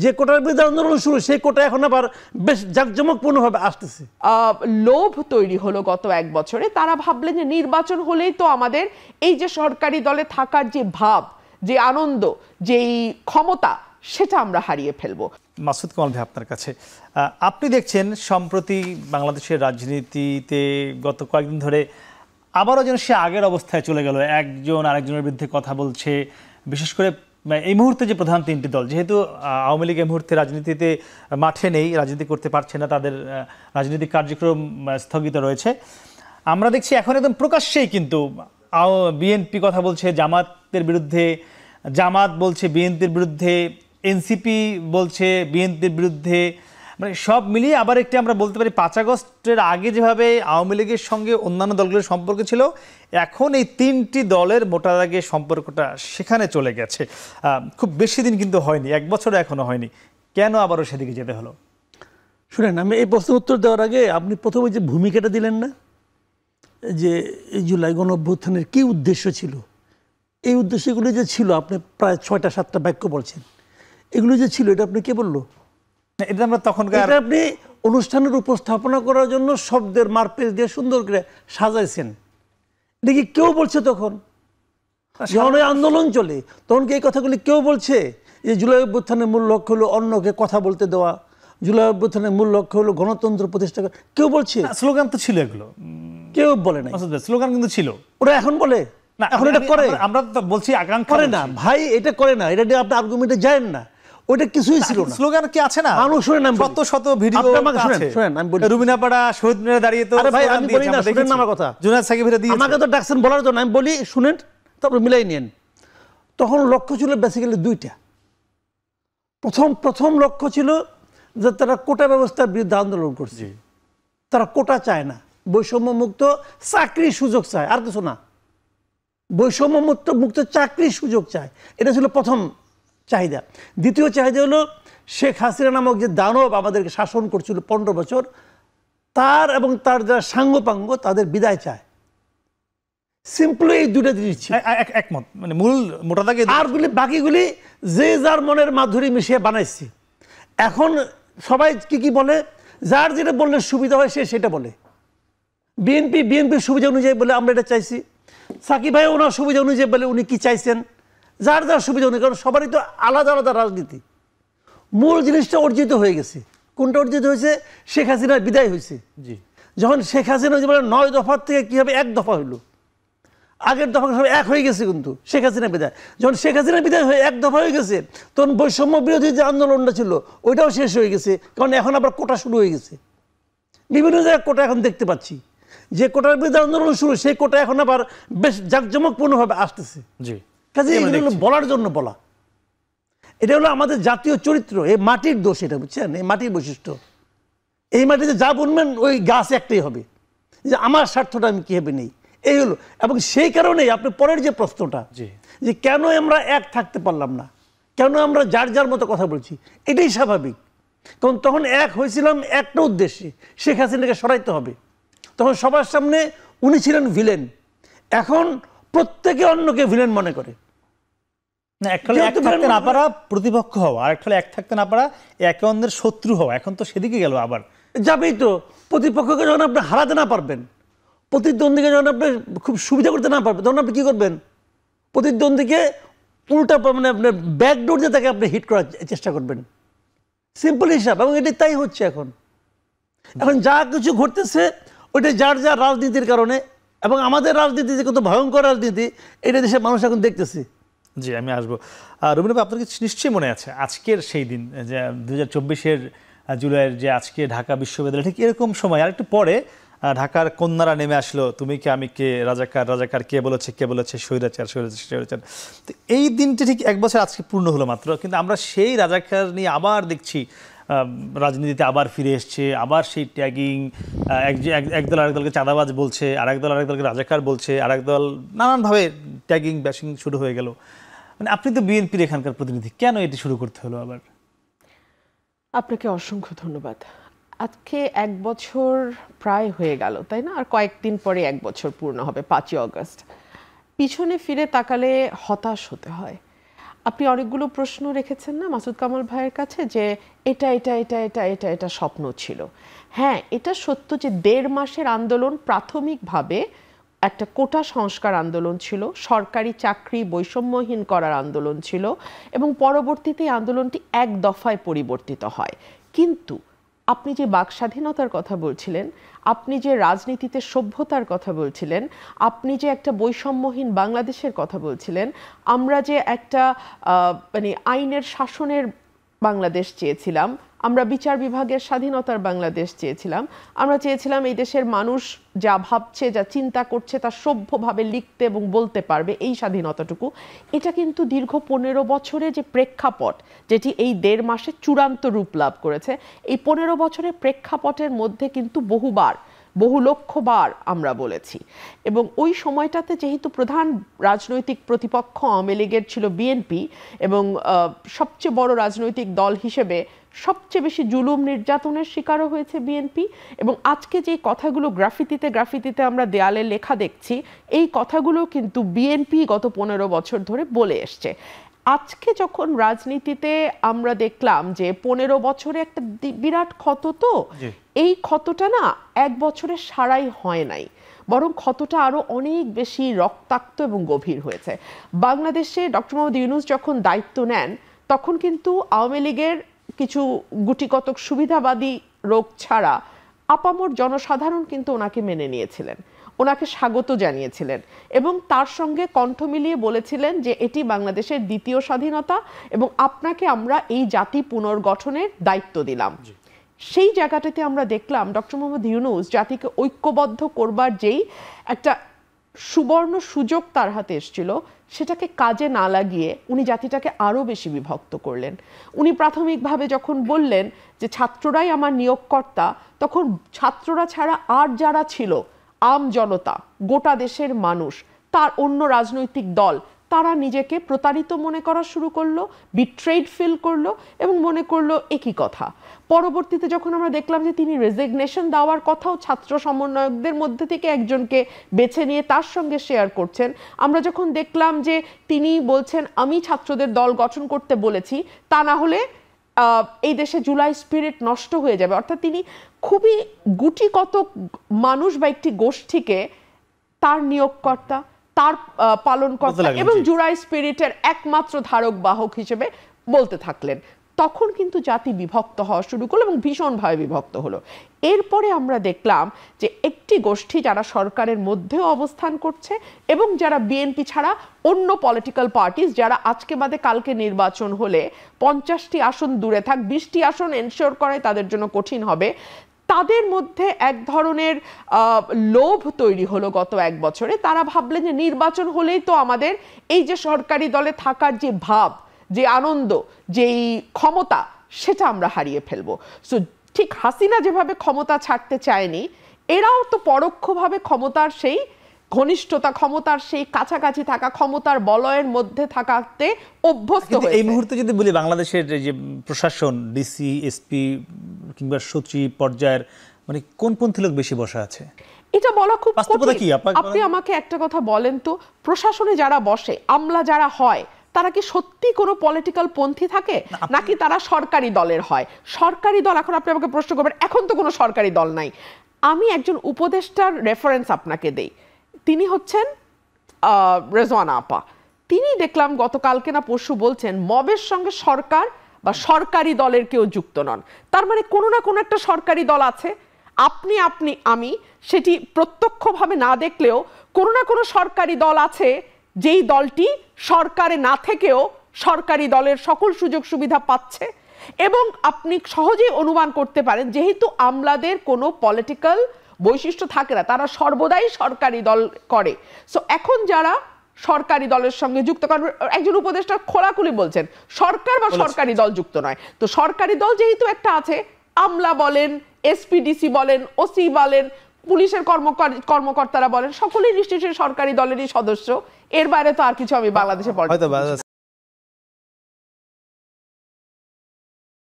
যে কোটার বিরুদ্ধে আন্দোলন শুরু, সেই কোটা এখন আবার বেশ জাঁকজমকপূর্ণভাবে আসতেছে। লোভ তৈরি হলো গত এক বছরে। তারা ভাবলেন যে নির্বাচন হলেই তো আমাদের এই যে সরকারি দলে থাকার যে ভাব, যে আনন্দ, যেই ক্ষমতা, সেটা আমরা হারিয়ে ফেলবো। মাসুদ কামাল ভাই, আপনার কাছে, আপনি দেখছেন সম্প্রতি বাংলাদেশের রাজনীতিতে গত কয়েকদিন ধরে আবারও যেন সে আগের অবস্থায় চলে গেল, একজন আরেকজনের বিরুদ্ধে কথা বলছে। বিশেষ করে এই মুহূর্তে যে প্রধান তিনটি দল, যেহেতু আওয়ামী লীগ এই মুহূর্তে রাজনীতিতে মাঠে নেই, রাজনীতি করতে পারছে না, তাদের রাজনৈতিক কার্যক্রম স্থগিত রয়েছে, আমরা দেখছি এখন একদম প্রকাশ্যেই কিন্তু বিএনপি কথা বলছে জামাতের বিরুদ্ধে, জামাত বলছে বিএনপির বিরুদ্ধে, এনসিপি বলছে বিএনপির বিরুদ্ধে, মানে সব মিলিয়ে আবার একটি আমরা বলতে পারি 5 আগস্টের আগে যেভাবে আওয়ামী লীগের সঙ্গে অন্যান্য দলগুলোর সম্পর্ক ছিল, এখন এই তিনটি দলের মোটা দাগে সম্পর্কটা সেখানে চলে গেছে। খুব বেশি দিন কিন্তু হয়নি, 1 বছরও এখনো হয়নি, কেন আবারও সেদিকে যেতে হলো? শুনেন, আমি এই প্রশ্নের উত্তর দেওয়ার আগে আপনি প্রথমে যে ভূমিকাটা দিলেন না, যে এই জুলাই গণঅভ্যুত্থানের কী উদ্দেশ্য ছিল, এই উদ্দেশ্যগুলো যে ছিল, আপনি প্রায় 6টা-7টা বাক্য বলছেন, এগুলো যে ছিল, এটা আপনি কে বললো? এটা আমরা তখনকার আপনি অনুষ্ঠানের উপস্থাপনা করার জন্য শব্দের মারপেচ দিয়ে সুন্দর করে সাজাইছেন। এটা কি কেউ বলছে তখন যখন আন্দোলন চলে, তখন কি এই কথাগুলি কেউ বলছে যে জুলাই অভ্যুত্থানের মূল লক্ষ্য হলো অন্যকে কথা বলতে দেওয়া, জুলাই অভ্যুত্থানের মূল লক্ষ্য হলো গণতন্ত্র প্রতিষ্ঠা করা? কেউ বলছে? স্লোগান তো ছিল, এগুলো কেউ বলে না। স্লোগান কিন্তু ছিল, ওরা এখন বলে না, এখন এটা করে। আমরা তো বলছি আকাঙ্ক্ষা করে না ভাই, এটা করে না, এটা নিয়ে আপনি আর্গুমেন্টে যান না, ওটা কিছুই ছিল না। স্লোগান কি আছে না, মানুষ শুনেন, শত শত ভিডিও আছে। শুনেন, আমি বলি, রুবিনাপাড়া শহীদ মিনারে দাঁড়িয়ে তো, আরে ভাই আমি বলি না, শুনেন না আমার কথা, জুনায়েদ সাকিবের দিয়ে আমাকে তো ডাকছেন বলার জন্য, আমি বলি শুনেন, তারপর মিলাই নিন। তখন লক্ষ্য ছিল বেসিক্যালি দুইটা। প্রথম লক্ষ্য ছিল যে তারা কোটা ব্যবস্থার বিরুদ্ধে আন্দোলন করছে, তারা কোটা চায় না, বৈষম্য মুক্ত চাকরির সুযোগ চায়, আর কিছু না। বৈষম্য মুক্ত চাকরির সুযোগ চায়, এটা ছিল প্রথম চাহিদা। দ্বিতীয় চাহিদা হলো শেখ হাসিনা নামক যে দানব আমাদেরকে শাসন করছিল 15 বছর, তার এবং তার যারা সাঙ্গপাঙ্গ তাদের বিদায় চায়। সিম্পলি এই দুটা জিনিস একমত, মানে মূল মোটা দাগে। আরগুলি বাকিগুলি যে যার মনের মাধুরী মিশিয়ে বানাইছে। এখন সবাই কি বলে, যার যেটা বললে সুবিধা হয় সে সেটা বলে। বিএনপির সুবিধা অনুযায়ী বলে আমরা এটা চাইছি, সাকিব ভাই ওনার সুবিধা অনুযায়ী বলে উনি কি চাইছেন, যার যার সুবিধা অনুযায়ী, কারণ সবারই তো আলাদা আলাদা রাজনীতি। মূল জিনিসটা অর্জিত হয়ে গেছে। কোনটা অর্জিত হয়েছে? শেখ হাসিনার বিদায় হয়েছে। যখন শেখ হাসিনা 9 দফার থেকে কীভাবে 1 দফা হইল, আগের দফা সব 1 হয়ে গেছে, কিন্তু শেখ হাসিনা বিদায়, যখন শেখ হাসিনা বিদায় হয়ে 1 দফা হয়ে গেছে, তখন বৈষম্য বিরোধী যে আন্দোলনটা ছিল ওইটাও শেষ হয়ে গেছে, কারণ এখন আবার কোটা শুরু হয়ে গেছে। বিভিন্ন জায়গায় কোটা এখন দেখতে পাচ্ছি, যে কোটার বিরুদ্ধে আন্দোলন শুরু, সেই কোটা এখন আবার বেশ জাঁকজমকপূর্ণভাবে আসতেছে। কাজে এগুলো বলার জন্য বলা, এটা হলো আমাদের জাতীয় চরিত্র, এই মাটির দোষ, এটা বুঝছেন, এই মাটির বৈশিষ্ট্য। এই মাটিতে যা বুনবেন ওই গাছ একটাই হবে, যে আমার স্বার্থটা আমি কীভাবে নেই, এই হলো। এবং সেই কারণেই আপনি পরের যে প্রশ্নটা, যে কেন আমরা এক থাকতে পারলাম না, কেন আমরা যার যার মতো কথা বলছি, এটাই স্বাভাবিক। কারণ তখন এক হয়েছিলাম একটা উদ্দেশ্যে, শেখ হাসিনাকে সরাইতে হবে। তখন সবার সামনে উনি ছিলেন ভিলেন, এখন প্রত্যেকে অন্যকে ভিলেন মনে করে। এক থাকতে না পারা প্রতিপক্ষ হওয়া, আর একটা এক থাকতে না পারা একে অন্যের শত্রু হওয়া, এখন তো সেদিকে গেল আবার। যাবেই তো, প্রতিপক্ষকে যখন আপনি হারাতে না পারবেন, প্রতিদ্বন্দ্বীকে যখন আপনি খুব সুবিধা করতে না পারবেন, তখন আপনি কী করবেন? প্রতিদ্বন্দ্বীকে উল্টা, মানে আপনার ব্যাকডোর দিয়ে তাকে আপনি হিট করার চেষ্টা করবেন। সিম্পল হিসাব, এবং এটি তাই হচ্ছে এখন। এখন যা কিছু ঘটতেছে ওইটা যার যার রাজনীতির কারণে, এবং আমাদের রাজনীতি যে কত ভয়ঙ্কর রাজনীতি, এটা দেশের মানুষ এখন দেখতেছে। জি, আমি আসবো। রবীন্দ্র, আপনার কিছু নিশ্চয়ই মনে আছে আজকের সেই দিন, যে 2024-এর জুলাইয়ের যে আজকে ঢাকা বিশ্ববিদ্যালয়, ঠিক এরকম সময় আর একটু পরে ঢাকার কন্যারা নেমে আসলো, তুমি কে আমি কে, রাজাকার রাজাকার, কে বলেছে স্বৈরাচার স্বৈরাচার। তো এই দিনটি ঠিক 1 বছর আজকে পূর্ণ হলো মাত্র, কিন্তু আমরা সেই রাজাকার নিয়ে আবার দেখছি রাজনীতিতে আবার ফিরে এসছে, আবার সেই ট্যাগিং, একদল আরেক দলকে চাঁদাবাজ বলছে, আরেক দল আরেক দলকে রাজাকার বলছে, আরেক দল নানানভাবে ট্যাগিং ব্যাশিং শুরু হয়ে গেল। মানে আপনি তো বিএনপির এখানকার প্রতিনিধি, কেন এটি শুরু করতে হলো আবার? আপনাকে অসংখ্য ধন্যবাদ। আজকে 1 বছর প্রায় হয়ে গেল, তাই না? আর কয়েকদিন পরে 1 বছর পূর্ণ হবে, 5ই আগস্ট। পিছনে ফিরে তাকালে হতাশ হতে হয়। আপনি অনেকগুলো প্রশ্ন রেখেছেন না মাসুদ কামাল ভাইয়ের কাছে যে এটা এটা এটা এটা এটা এটা স্বপ্ন ছিল। হ্যাঁ, এটা সত্য যে 1.5 মাসের আন্দোলন প্রাথমিকভাবে একটা কোটা সংস্কার আন্দোলন ছিল, সরকারি চাকরি বৈষম্যহীন করার আন্দোলন ছিল, এবং পরবর্তীতে আন্দোলনটি এক দফায় পরিবর্তিত হয়। কিন্তু আপনি যে বাক স্বাধীনতার কথা বলছিলেন, আপনি যে রাজনীতিতে সভ্যতার কথা বলছিলেন, আপনি যে একটা বৈষম্যহীন বাংলাদেশের কথা বলছিলেন, আমরা যে একটা মানে আইনের শাসনের বাংলাদেশ চেয়েছিলাম, আমরা বিচার বিভাগের স্বাধীনতার বাংলাদেশ চেয়েছিলাম, আমরা চেয়েছিলাম এই দেশের মানুষ যা ভাবছে যা চিন্তা করছে তা সভ্যভাবে লিখতে এবং বলতে পারবে, এই স্বাধীনতাটুকু। এটা কিন্তু দীর্ঘ 15 বছরে যে প্রেক্ষাপট যেটি এই 1.5 মাসে চূড়ান্ত রূপ লাভ করেছে, এই 15 বছরের প্রেক্ষাপটের মধ্যে কিন্তু বহু লক্ষবার আমরা বলেছি। এবং ওই সময়টাতে যেহেতু প্রধান রাজনৈতিক প্রতিপক্ষ আওয়ামী লীগের ছিল বিএনপি, এবং সবচেয়ে বড় রাজনৈতিক দল হিসেবে সবচেয়ে বেশি জুলুম নির্যাতনের শিকারও হয়েছে বিএনপি, এবং আজকে যে কথাগুলো গ্রাফিতিতে আমরা দেয়ালে লেখা দেখছি, এই কথাগুলো কিন্তু বিএনপি গত 15 বছর ধরে বলে এসছে। আজকে যখন রাজনীতিতে আমরা দেখলাম যে 15 বছরে একটা বিরাট ক্ষত, তো এই ক্ষতটা না 1 বছরে সারাই হয় নাই, বরং ক্ষতটা আরো অনেক বেশি রক্তাক্ত এবং গভীর হয়েছে। বাংলাদেশে ডক্টর মোহাম্মদ ইউনূস যখন দায়িত্ব নেন, তখন কিন্তু আওয়ামী লীগের কিছু গুটিকতক সুবিধাবাদী রোগ ছাড়া আপামর জনসাধারণ কিন্তু ওনাকে মেনে নিয়েছিলেন, ওনাকে স্বাগত জানিয়েছিলেন, এবং তার সঙ্গে কণ্ঠ মিলিয়ে বলেছিলেন যে এটি বাংলাদেশের দ্বিতীয় স্বাধীনতা এবং আপনাকে আমরা এই জাতি পুনর্গঠনের দায়িত্ব দিলাম। সেই জায়গাটাতে আমরা দেখলাম ডক্টর মোহাম্মদ ইউনূস জাতিকে ঐক্যবদ্ধ করবার যেই একটা সুবর্ণ সুযোগ তার হাতে এসেছিল, সেটাকে কাজে না লাগিয়ে উনি জাতিটাকে আরো বেশি বিভক্ত করলেন। উনি প্রাথমিকভাবে যখন বললেন যে ছাত্ররাই আমার নিয়োগকর্তা, তখন ছাত্ররা ছাড়া আর যারা ছিল, আম জনতা, গোটা দেশের মানুষ, তার অন্য রাজনৈতিক দল, তারা নিজেকে প্রতারিত মনে করা শুরু করলো, বিট্রেড ফিল করলো এবং মনে করলো একই কথা। পরবর্তীতে যখন আমরা দেখলাম যে তিনি রেজিগনেশন দেওয়ার কথাও ছাত্র সমন্বয়কদের মধ্যে থেকে একজনকে বেছে নিয়ে তার সঙ্গে শেয়ার করছেন, আমরা যখন দেখলাম যে তিনি বলছেন আমি ছাত্রদের দল গঠন করতে বলেছি, তা না হলে এই দেশে জুলাই স্পিরিট নষ্ট হয়ে যাবে, অর্থাৎ তিনি খুবই গুটিকতক মানুষ বা একটি গোষ্ঠীকে তার নিয়োগকর্তা, তার পালনকর্তা এবং জুলাই স্পিরিটের একমাত্র ধারক বাহক হিসেবে বলতে থাকলেন। তখন কিন্তু জাতি বিভক্ত হওয়া শুরু করলো এবং ভীষণভাবে বিভক্ত হলো। এরপরে আমরা দেখলাম যে একটি গোষ্ঠী যারা সরকারের মধ্যেও অবস্থান করছে এবং যারা বিএনপি ছাড়া অন্য পলিটিক্যাল পার্টিস, যারা আজকে বাদে কালকে নির্বাচন হলে 50টি আসন দূরে থাক, 20টি আসন এনশিওর করাই তাদের জন্য কঠিন হবে, তাদের মধ্যে এক ধরনের লোভ তৈরি হলো গত 1 বছরে। তারা ভাবলেন যে নির্বাচন হলেই তো আমাদের এই যে সরকারি দলে থাকার যে ভাব, যে আনন্দ, যেই ক্ষমতা, সেটা আমরা হারিয়ে ফেলবো। সো ঠিক হাসিনা যেভাবে ক্ষমতা ছাড়তে চায়নি, এরাও তো পরোক্ষভাবে ক্ষমতার সেই ঘনিষ্ঠতা, ক্ষমতার সেই কাছাকাছি থাকা, ক্ষমতার বলয়ের মধ্যে থাকাতে অভ্যস্ত হয়েছে। এই মুহূর্তে যদি বলি বাংলাদেশের যে প্রশাসন, ডিসি, এসপি কিংবা সচিব পর্যায়ের মানে কোন পন্থী লোক বেশি বসা আছে, এটা বলা খুব বাস্তবতা কি? আপনি আমাকে একটা কথা বলেন তো, প্রশাসনে যারা বসে, আমলা যারা হয়, তারা কি সত্যি কোনো পলিটিক্যাল পন্থী থাকে নাকি তারা সরকারি দলের হয়? সরকারি দল, এখন আপনি আমাকে প্রশ্ন করবেন, এখন তো কোনো সরকারি দল নাই। আমি একজন উপদেষ্টার রেফারেন্স আপনাকে দেই, তিনি হচ্ছেন রেজওয়ানা আপা। তিনি দেখলাম গতকালকে না পরশু বলছেন মবের সঙ্গে সরকার বা সরকারি দলের কেউ যুক্ত নন। তার মানে কোনো না কোনো একটা সরকারি দল আছে, আপনি আমি সেটি প্রত্যক্ষভাবে না দেখলেও কোনো না কোনো সরকারি দল আছে, যেই দলটি সরকারে না থেকেও সরকারি দলের সকল সুযোগ সুবিধা পাচ্ছে। এবং আপনি সহজেই অনুমান করতে পারেন, যেহেতু আমলাদের কোনো পলিটিক্যাল বৈশিষ্ট্য থাকে না, তারা সর্বদাই সরকারি দল করে। সো এখন যারা সরকারি দলের সঙ্গে যুক্ত, কারণ একজন উপদেষ্টা খোলাখুলি বলছেন সরকার বা সরকারি দল যুক্ত নয়, তো সরকারি দল যেহেতু একটা আছে, আমলা বলেন, এসপিডিসি বলেন, ওসি বলেন, পুলিশের কর্মকর্তারা বলেন, সকলেই নিশ্চয়ই সরকারি দলেরই সদস্য। এর বাইরে তো আর কিছু আমি বাংলাদেশে